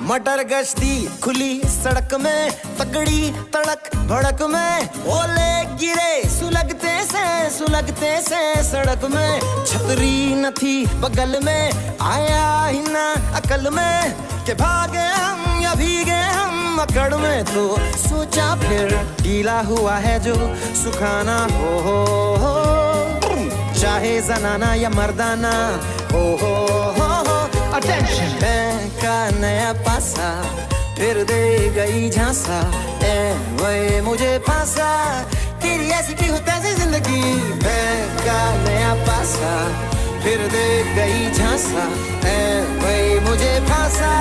मटर गश्ती खुली सड़क में, तगड़ी तड़क भड़क में, ओले गिरे सुलगते से सड़क में। छतरी न थी बगल में, आया ही ना अकल में कि भागे हम या भीगे हम अकड़ में। तो सोचा फिर गीला हुआ है जो सुखाना हो, चाहे जनाना या मर्दाना हो। अटेंशन का नया पासा फिर दे गई झांसा, ए वही मुझे फांसा, तेरी ऐसी की हो तैसी जिंदगी। का नया पासा फिर दे गई झांसा, ए वही मुझे फांसा।